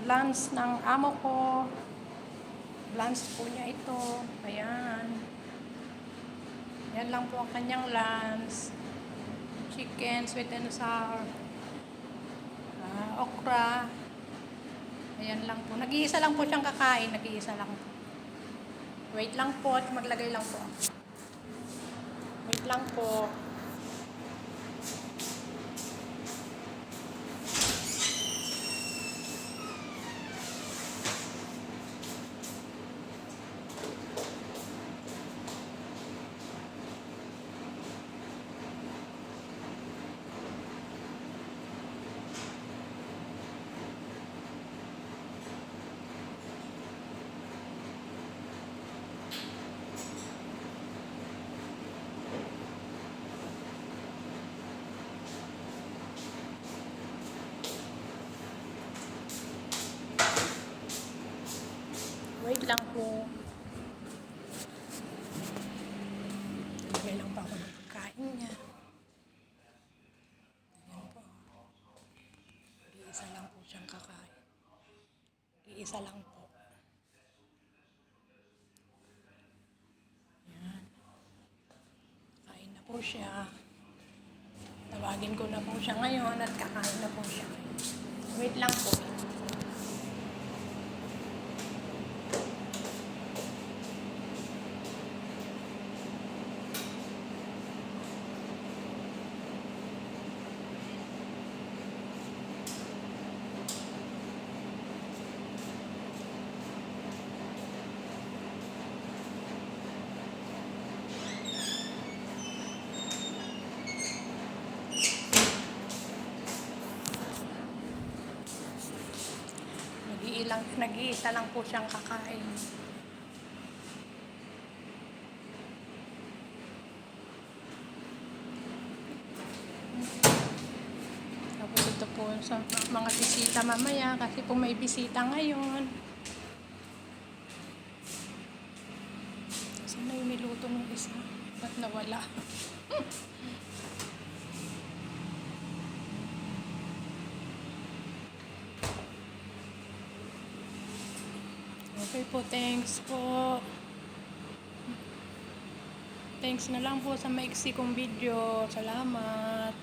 lunch ng amo ko. Lunch po niya ito. Ayan. Yan lang po ang kanyang lunch. Chicken, sweet and sour. Okra. Ayan lang po. Nag-iisa lang po siyang kakain. Nag-iisa lang po. Wait lang po. Maglagay lang po. Wait lang po. Wait lang po. Lagay lang pa ako ng pagkain niya. Ayan po. Iisa lang po siyang kakain. Iisa lang po. Ayan. Kain na po siya. Tawagin ko na po siya ngayon at kakain na po siya. Wait lang po. Nag-iisa lang po siyang kakain. Tapos ito po sa mga bisita mamaya kasi po may bisita ngayon. Sana yung niluto ng isa? Ba't nawala? Okay po, thanks po. Thanks na lang po sa maiksi kong video. Salamat.